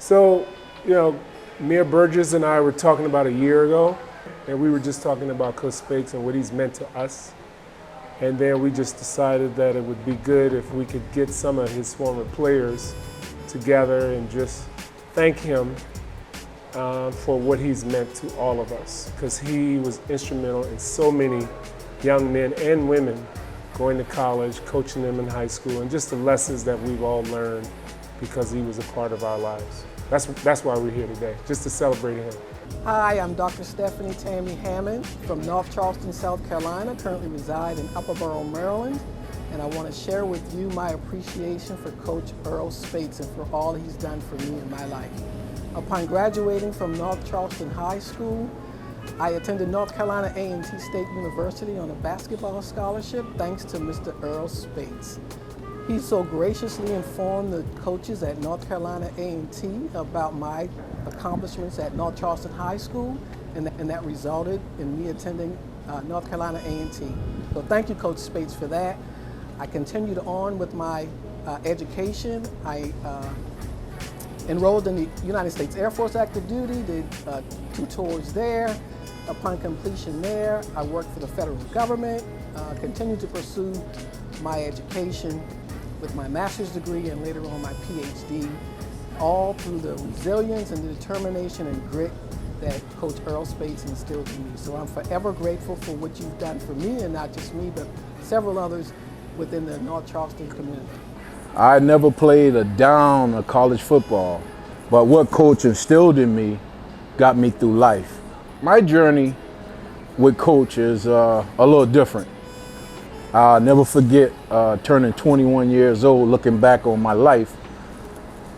So, Mayor Burgess and I were talking about a year ago, and we were just talking about Coach Speights and what he's meant to us. And then we just decided that it would be good if we could get some of his former players together and just thank him for what he's meant to all of us, because he was instrumental in so many young men and women going to college, coaching them in high school, and just the lessons that we've all learned because he was a part of our lives. That's why we're here today, just to celebrate him. Hi, I'm Dr. Stephanie Tammy Hammond from North Charleston, South Carolina, currently reside in Upper Borough, Maryland, and I want to share with you my appreciation for Coach Earl Speights and for all he's done for me in my life. Upon graduating from North Charleston High School, I attended North Carolina A&T State University on a basketball scholarship thanks to Mr. Earl Speights. He so graciously informed the coaches at North Carolina A&T about my accomplishments at North Charleston High School, and that resulted in me attending North Carolina A&T. So thank you, Coach Speights, for that. I continued on with my education. I enrolled in the United States Air Force active duty, did 2 tours there. Upon completion there, I worked for the federal government, continued to pursue my education with my master's degree and later on my PhD, all through the resilience and the determination and grit that Coach Earl Speights instilled in me. So I'm forever grateful for what you've done for me, and not just me, but several others within the North Charleston community. I never played a down of college football, but what Coach instilled in me got me through life. My journey with Coach is a little different. I'll never forget turning 21 years old, looking back on my life.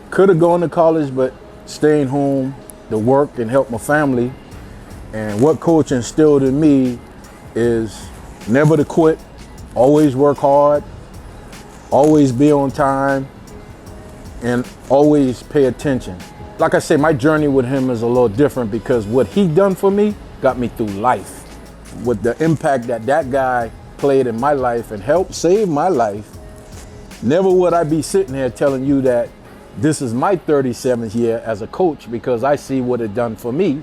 Could have gone to college, but staying home to work and help my family. And what Coach instilled in me is never to quit, always work hard, always be on time, and always pay attention. Like I said, my journey with him is a little different because what he done for me got me through life. With the impact that that guy played in my life and helped save my life, never would I be sitting here telling you that this is my 37th year as a coach, because I see what it done for me.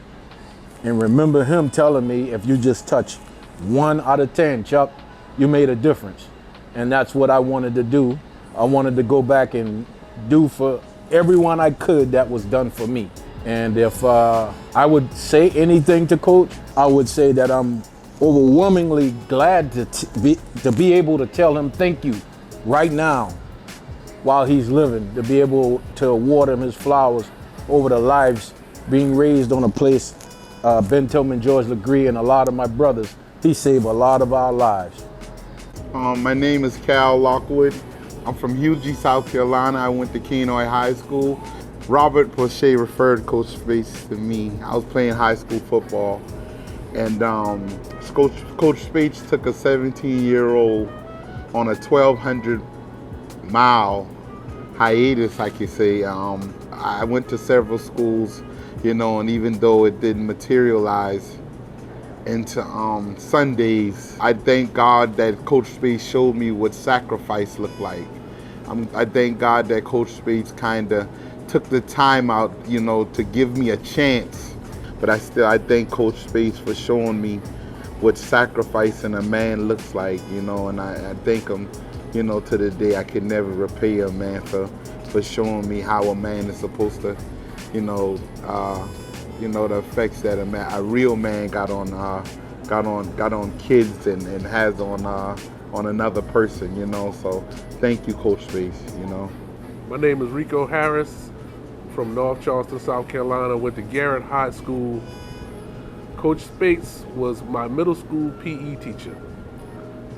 And remember him telling me, if you just touch 1 out of 10, Chuck, you made a difference. And that's what I wanted to do. I wanted to go back and do for everyone I could that was done for me. And if I would say anything to Coach, I would say that I'm overwhelmingly glad to be able to tell him thank you right now while he's living, to be able to award him his flowers over the lives being raised on a place, Ben Tillman, George LeGree, and a lot of my brothers. He saved a lot of our lives. My name is Cal Lockwood. I'm from Hughie, South Carolina. I went to Kenoi High School. Robert Poche referred Coach Speights to me. I was playing high school football, and Coach Speights took a 17-year-old on a 1,200-mile hiatus, I could say. I went to several schools, and even though it didn't materialize into Sundays, I thank God that Coach Speights showed me what sacrifice looked like. I thank God that Coach Speights kind of took the time out, to give me a chance. But I thank Coach Speights for showing me what sacrificing a man looks like, and I thank him, to the day I could never repay a man for showing me how a man is supposed to, the effects that a real man got on kids and has on another person, So thank you, Coach Speights, My name is Rico Harris from North Charleston, South Carolina. Went to Garrett High School. Coach Speights was my middle school PE teacher.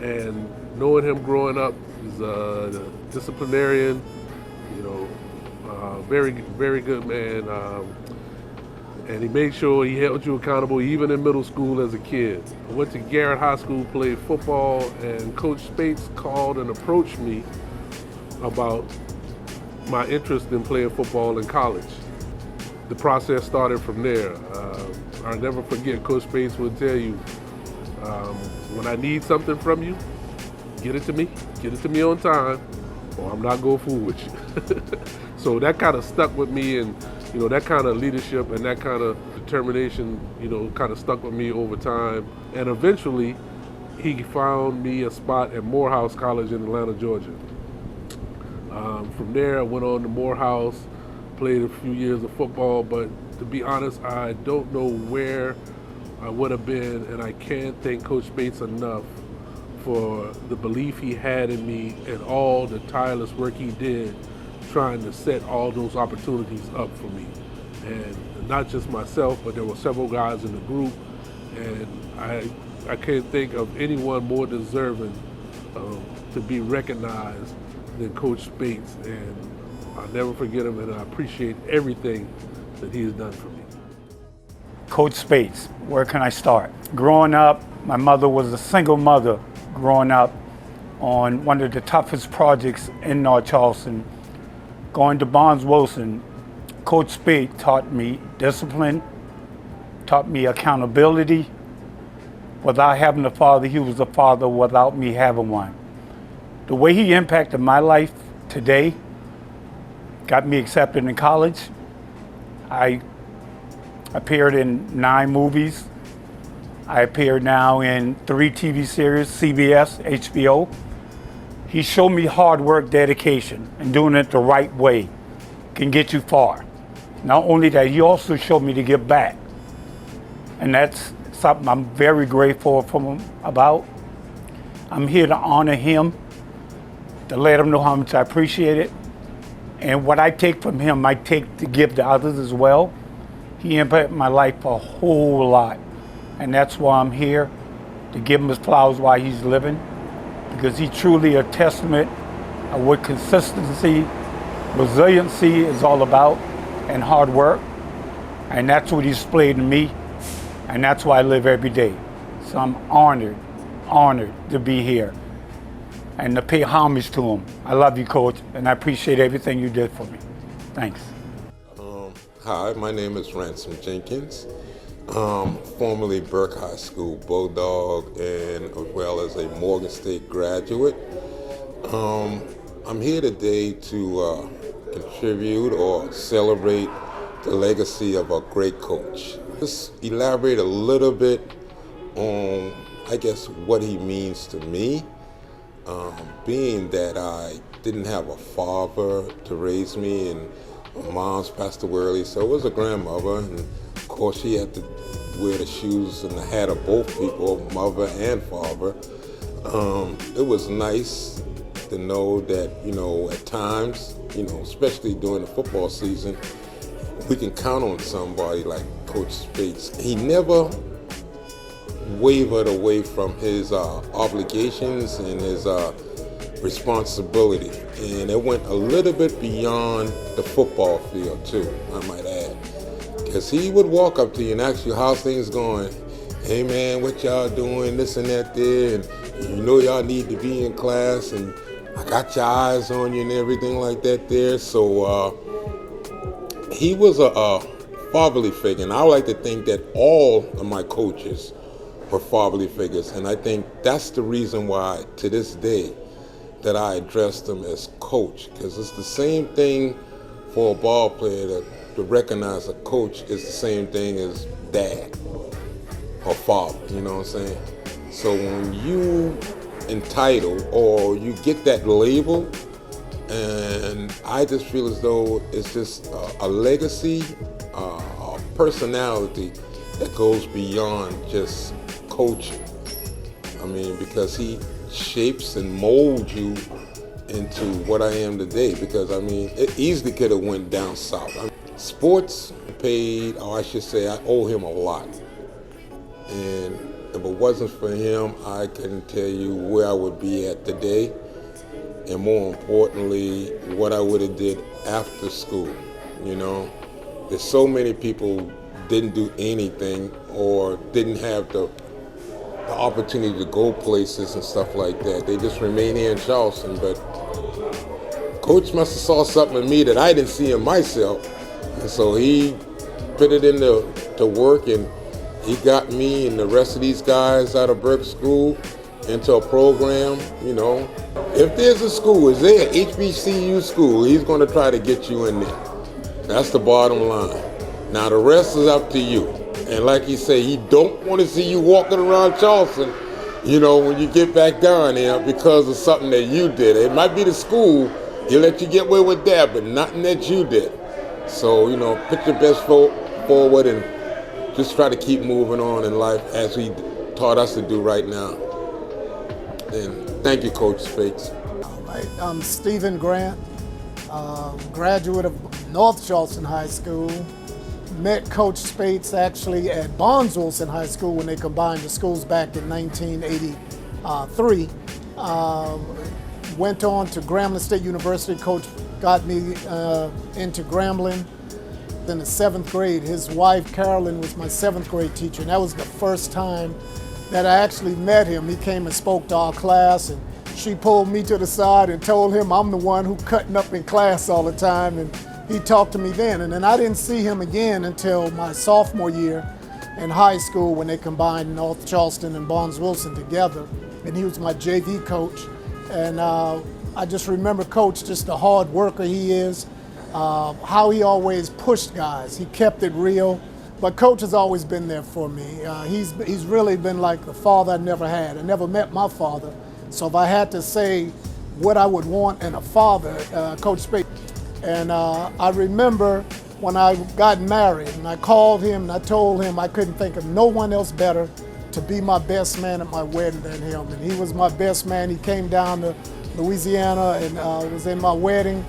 And knowing him growing up, he's a disciplinarian, very, very good man. And he made sure he held you accountable even in middle school as a kid. I went to Garrett High School, played football, and Coach Speights called and approached me about my interest in playing football in college. The process started from there. I'll never forget, Coach Speights would tell you, when I need something from you, get it to me on time, or I'm not gonna fool with you. So that kind of stuck with me, and you know, that kind of leadership and that kind of determination, you know, kind of stuck with me over time. And eventually, he found me a spot at Morehouse College in Atlanta, Georgia. From there, I went on to Morehouse, played a few years of football, but to be honest, I don't know where I would have been, and I can't thank Coach Speights enough for the belief he had in me and all the tireless work he did trying to set all those opportunities up for me. And not just myself, but there were several guys in the group, and I can't think of anyone more deserving to be recognized than Coach Speights, and I'll never forget him, and I appreciate everything that he has done for me. Coach Speights, where can I start? Growing up, my mother was a single mother growing up on one of the toughest projects in North Charleston. Going to Barnes Wilson, Coach Speights taught me discipline, taught me accountability. Without having a father, he was a father without me having one. The way he impacted my life today got me accepted in college. I appeared in 9 movies. I appeared now in 3 TV series, CBS, HBO. He showed me hard work, dedication, and doing it the right way can get you far. Not only that, he also showed me to give back. And that's something I'm very grateful for him about. I'm here to honor him, to let him know how much I appreciate it. And what I take from him, I take to give to others as well. He impacted my life a whole lot. And that's why I'm here, to give him his flowers while he's living, because he's truly a testament of what consistency, resiliency is all about, and hard work. And that's what he displayed in me, and that's why I live every day. So I'm honored to be here and to pay homage to him. I love you, Coach, and I appreciate everything you did for me. Thanks. Hi, my name is Ransom Jenkins. Formerly Burke High School Bulldog, and as well as a Morgan State graduate. I'm here today to contribute or celebrate the legacy of a great coach. Just elaborate a little bit on, I guess, what he means to me, being that I didn't have a father to raise me, and my mom's passed away early, so it was a grandmother, and of course she had to wear the shoes and the hat of both people, mother and father. It was nice to know that, you know, at times, you know, especially during the football season, we can count on somebody like Coach Speights. He never wavered away from his obligations and his responsibility. And it went a little bit beyond the football field too, I might add. Because he would walk up to you and ask you how's things going. Hey man, what y'all doing, this and that there, and you know y'all need to be in class, and I got your eyes on you and everything like that there. So he was a fatherly figure, and I would like to think that all of my coaches were fatherly figures, and I think that's the reason why to this day that I address them as coach, because it's the same thing for a ball player to recognize a coach is the same thing as dad or father, you know what I'm saying? So when you entitle or you get that label, and I just feel as though it's just a legacy, a personality that goes beyond just coaching. I mean, because he shapes and molds you into what I am today, because I mean, it easily could have went down south. I mean, sports paid, or I should say I owe him a lot. And if it wasn't for him, I couldn't tell you where I would be at today, and more importantly, what I would have did after school, you know. There's so many people didn't do anything or didn't have the opportunity to go places and stuff like that. They just remain here in Charleston, but Coach must have saw something in me that I didn't see in myself. And so he put it into work, and he got me and the rest of these guys out of Burke School into a program, you know. If there's a school, is there an HBCU school, he's going to try to get you in there. That's the bottom line. Now the rest is up to you. And like he said, he don't want to see you walking around Charleston, when you get back down there because of something that you did. It might be the school, he'll let you get away with that, but nothing that you did. So, put your best foot forward and just try to keep moving on in life as he taught us to do right now. And thank you, Coach Speights. All right, I'm Stephen Grant, graduate of North Charleston High School. Met Coach Speights actually at Barnes Wilson High School when they combined the schools back in 1983. Went on to Grambling State University. Coach got me into Grambling. In the 7th grade, his wife Carolyn was my 7th grade teacher, and that was the first time that I actually met him. He came and spoke to our class, and she pulled me to the side and told him I'm the one who cutting up in class all the time, and he talked to me then. And then I didn't see him again until my sophomore year in high school when they combined North Charleston and Barnes Wilson together, and he was my JV coach. And I just remember Coach, just the hard worker he is, how he always pushed guys. He kept it real. But Coach has always been there for me. He's really been like the father I never had. I never met my father. So if I had to say what I would want in a father, Coach Speights. And I remember when I got married and I called him and I told him I couldn't think of no one else better to be my best man at my wedding than him. And he was my best man. He came down to Louisiana and was in my wedding.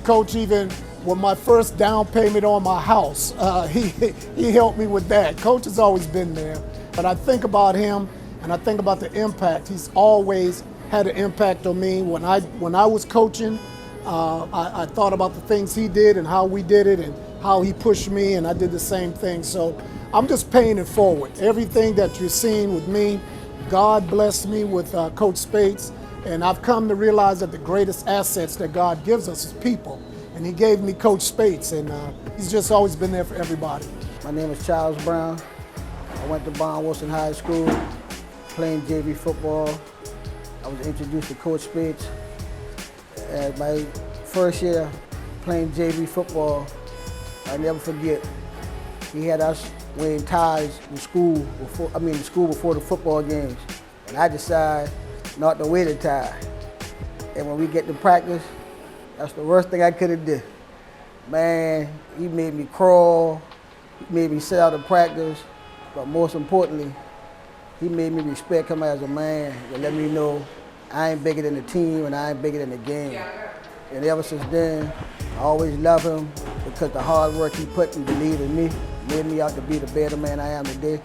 Coach, even with my first down payment on my house, he helped me with that. Coach has always been there. But I think about him and I think about the impact. He's always had an impact on me. When I was coaching, I thought about the things he did and how we did it and how he pushed me, and I did the same thing. So I'm just paying it forward. Everything that you're seeing with me, God blessed me with Coach Speights, and I've come to realize that the greatest assets that God gives us is people. And he gave me Coach Speights, and he's just always been there for everybody. My name is Charles Brown. I went to Barnes Wilson High School, playing JV football. I was introduced to Coach Speights. At my first year playing JV football, I never forget, he had us wearing ties in school before the football games. And I decided not to wear the tie. And when we get to practice, that's the worst thing I could have did. Man, he made me crawl, he made me sit out of practice, but most importantly, he made me respect him as a man and let me know I ain't bigger than the team and I ain't bigger than the game. And ever since then, I always love him because the hard work he put and believed in me made me out to be the better man I am today.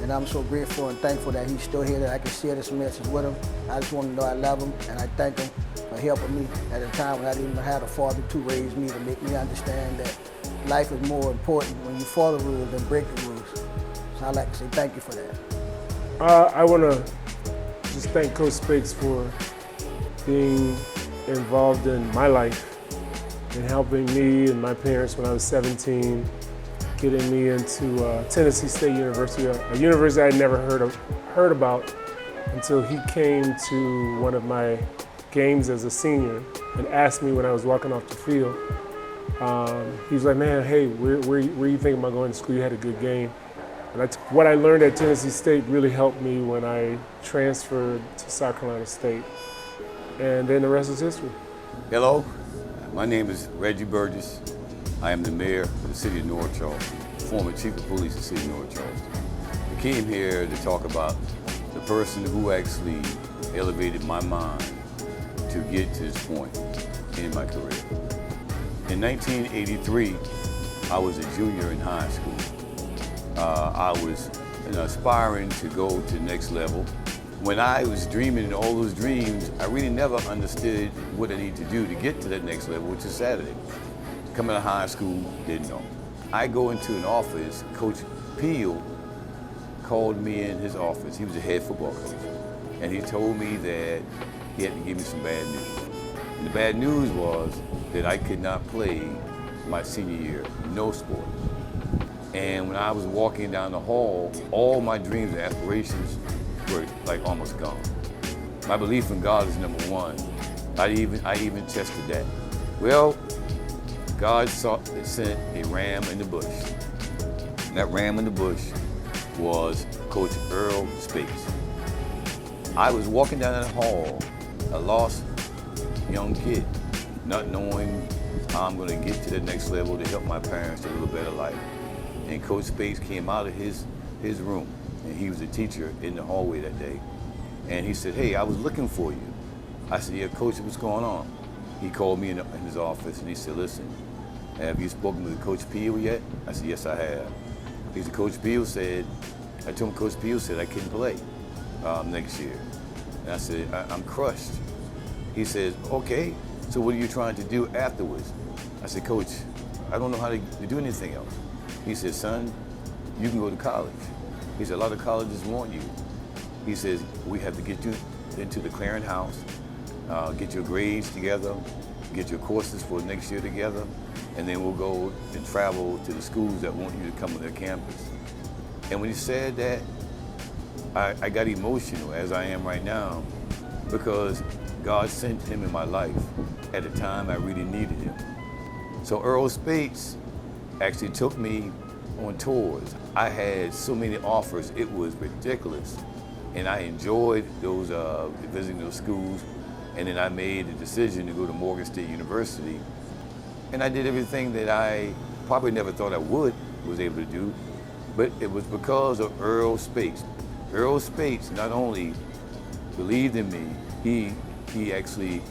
And I'm so grateful and thankful that he's still here, that I can share this message with him. I just want to know I love him and I thank him for helping me at a time when I didn't even have a father to raise me, to make me understand that life is more important when you follow the rules than break the rules. So I'd like to say thank you for that. I want to just thank Coach Speights for being involved in my life and helping me and my parents when I was 17, getting me into Tennessee State University, a university I'd never heard about until he came to one of my games as a senior and asked me when I was walking off the field. He was like, man, hey, where you thinking about going to school? You had a good game. And what I learned at Tennessee State really helped me when I transferred to South Carolina State. And then the rest is history. Hello, my name is Reggie Burgess. I am the mayor of the city of North Charleston, former chief of police of the city of North Charleston. I came here to talk about the person who actually elevated my mind to get to this point in my career. In 1983, I was a junior in high school. I was aspiring to go to the next level. When I was dreaming all those dreams, I really never understood what I need to do to get to that next level, which is Saturday. Coming out of high school, didn't know. I go into an office, Coach Peel called me in his office. He was a head football coach. And he told me that he had to give me some bad news. And the bad news was that I could not play my senior year, no sport. And when I was walking down the hall, all my dreams and aspirations were like almost gone. My belief in God is number one. I even tested that. Well, God sent a ram in the bush. And that ram in the bush was Coach Earl Speights. I was walking down that hall, a lost young kid, not knowing how I'm going to get to the next level to help my parents to live a better life. And Coach Speights came out of his room, and he was a teacher in the hallway that day. And he said, "Hey, I was looking for you." I said, "Yeah, Coach, what's going on?" He called me in his office, and he said, "Listen, have you spoken with Coach Peel yet?" I said, "Yes, I have." He said, "Coach Peel said," I told him Coach Peel said I couldn't play next year. And I said, I'm crushed. He says, "Okay, so what are you trying to do afterwards?" I said, "Coach, I don't know how to do anything else." He said, "Son, you can go to college." He said, "A lot of colleges want you." He says, "We have to get you into the clearinghouse, get your grades together, get your courses for next year together, and then we'll go and travel to the schools that want you to come to their campus." And when he said that, I got emotional, as I am right now, because God sent him in my life at a time I really needed him. So Earl Speights actually took me on tours. I had so many offers, it was ridiculous. And I enjoyed those visiting those schools. And then I made the decision to go to Morgan State University. And I did everything that I probably never thought I was able to do, but it was because of Earl Speights. Earl Speights not only believed in me, he actually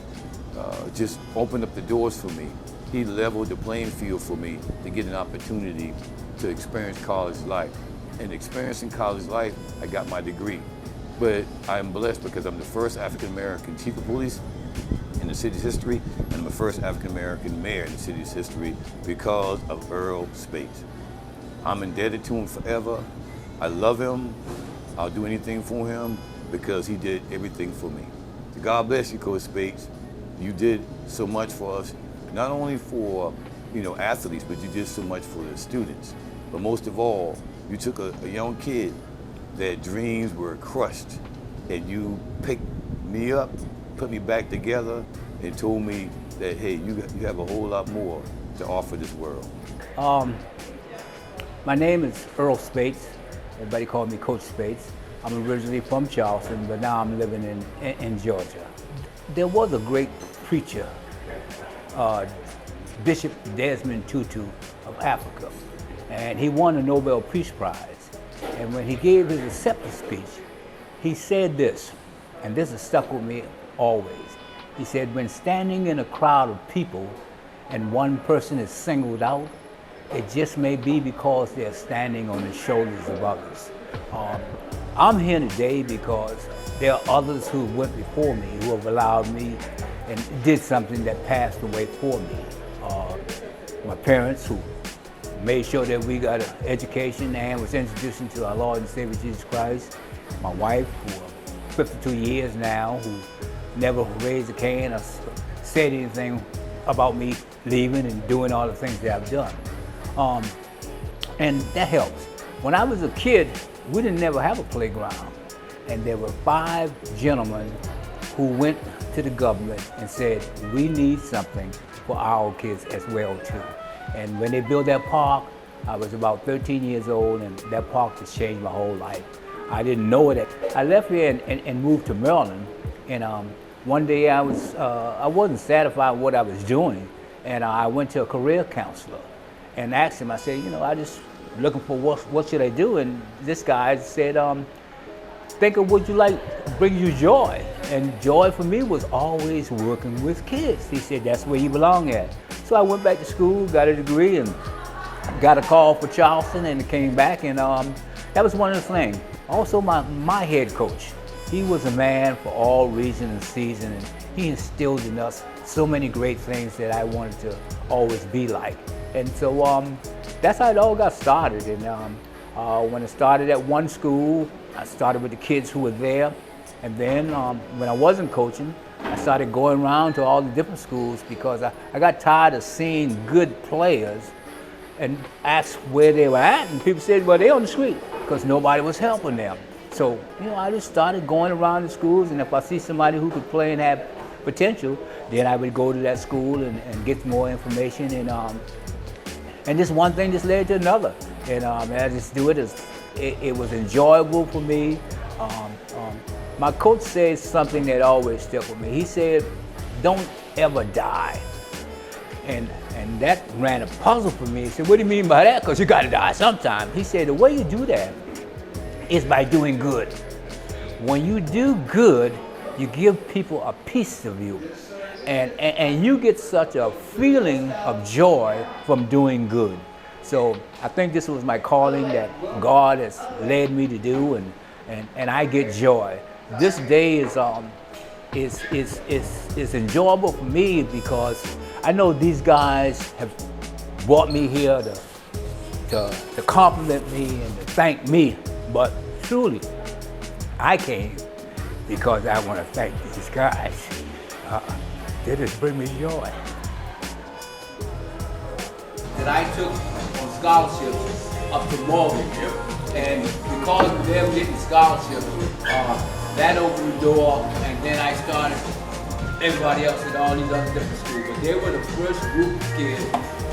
just opened up the doors for me. He leveled the playing field for me to get an opportunity to experience college life. And experiencing college life, I got my degree. But I'm blessed because I'm the first African-American chief of police in the city's history, and I'm the first African-American mayor in the city's history because of Earl Speights. I'm indebted to him forever. I love him. I'll do anything for him because he did everything for me. So God bless you, Coach Speights. You did so much for us, not only for athletes, but you did so much for the students. But most of all, you took a young kid that dreams were crushed, and you picked me up, put me back together, and told me that, hey, you have a whole lot more to offer this world. My name is Earl Speights. Everybody called me Coach Speights. I'm originally from Charleston, but now I'm living in Georgia. There was a great preacher, Bishop Desmond Tutu of Africa, and he won the Nobel Peace Prize. And when he gave his acceptance speech, he said this, and this has stuck with me always. He said, "When standing in a crowd of people and one person is singled out, it just may be because they're standing on the shoulders of others." I'm here today because there are others who went before me who have allowed me and did something that passed away for me. My parents, who made sure that we got an education and was introduced into our Lord and Savior Jesus Christ. My wife, who 52 years now, who never raised a can or said anything about me leaving and doing all the things that I've done. And that helps. When I was a kid, we didn't never have a playground. And there were 5 gentlemen who went to the government and said, "We need something for our kids as well too." And when they built that park, I was about 13 years old, and that park just changed my whole life. I didn't know it. I left here and moved to Maryland, and one day I wasn't satisfied with what I was doing, and I went to a career counselor and asked him, I said, I just looking for what should I do? And this guy said, think of what you like brings you joy. And joy for me was always working with kids. He said, that's where you belong at. So I went back to school, got a degree, and got a call for Charleston, and came back, and that was one of the things. Also, my head coach, he was a man for all regions and seasons, and he instilled in us so many great things that I wanted to always be like. And so that's how it all got started. And when it started at one school, I started with the kids who were there. And then when I wasn't coaching, I started going around to all the different schools because I got tired of seeing good players and asked where they were at. And people said, well, they're on the street, because nobody was helping them. So, I just started going around the schools, and if I see somebody who could play and have potential, then I would go to that school and get more information. And just one thing just led to another. And I just do it. It was enjoyable for me. My coach said something that always stuck with me. He said, "Don't ever die." And that ran a puzzle for me. He said, "What do you mean by that? Because you got to die sometime." He said, "The way you do that is by doing good. When you do good, you give people a piece of you. And you get such a feeling of joy from doing good." So I think this was my calling that God has led me to do, and I get joy. This day is enjoyable for me because I know these guys have brought me here to compliment me and to thank me, but truly, I came because I want to thank these guys. They just bring me joy. That I took on scholarships up to Morgan, and because of them getting scholarships, that opened the door, and then I started everybody else at all these other different schools. But they were the first group of kids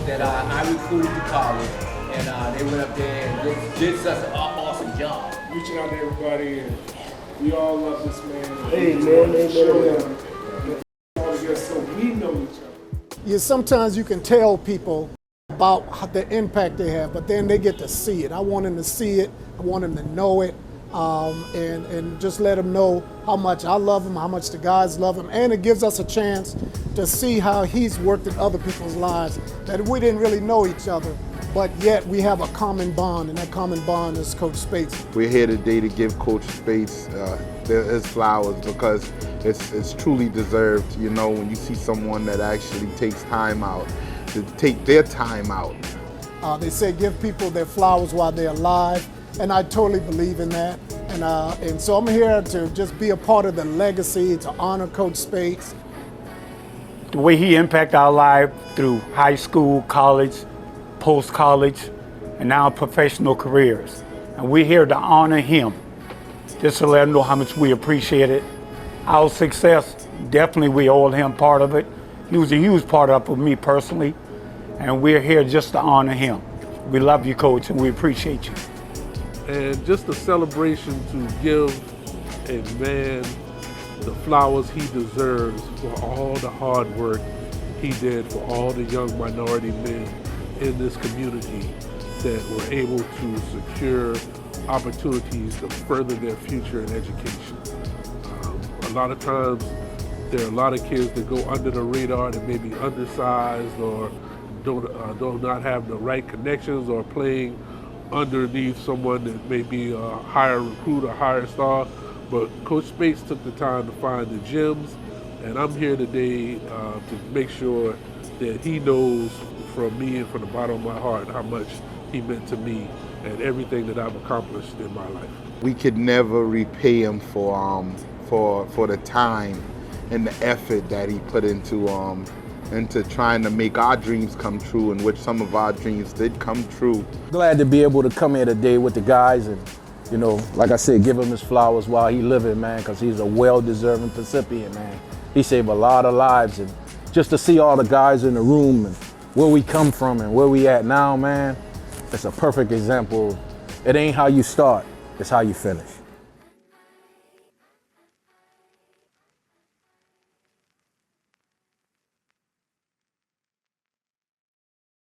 that I recruited to college, and they went up there and did such an awesome job. Reaching out to everybody, and we all love this man. Amen. So we know each other. Yeah, sometimes you can tell people about the impact they have, but then they get to see it. I want them to see it. I want them to know it, and just let them know how much I love him, how much the guys love him, and it gives us a chance to see how he's worked in other people's lives that we didn't really know each other, but yet we have a common bond, and that common bond is Coach Speights. We're here today to give Coach Speights his flowers because it's truly deserved, you know, when you see someone that actually takes time out, to take their time out. They say give people their flowers while they're alive, and I totally believe in that. And so I'm here to just be a part of the legacy, to honor Coach Speights. The way he impacted our life through high school, college, post-college, and now professional careers. And we're here to honor him, just to let him know how much we appreciate it. Our success, definitely we owe him part of it. He was a huge part of it for me personally, and we're here just to honor him. We love you, Coach, and we appreciate you. And just a celebration to give a man the flowers he deserves for all the hard work he did for all the young minority men in this community that were able to secure opportunities to further their future in education. A lot of times there are a lot of kids that go under the radar that may be undersized or do not have the right connections or playing underneath someone that may be a higher recruit or higher star. But Coach Speights took the time to find the gems, and I'm here today to make sure that he knows from me and from the bottom of my heart how much he meant to me and everything that I've accomplished in my life. We could never repay him for the time and the effort that he put into trying to make our dreams come true, in which some of our dreams did come true. Glad to be able to come here today with the guys and, you know, like I said, give him his flowers while he living, man, because he's a well-deserving recipient, man. He saved a lot of lives, and just to see all the guys in the room and where we come from and where we at now, man, it's a perfect example. It ain't how you start, it's how you finish.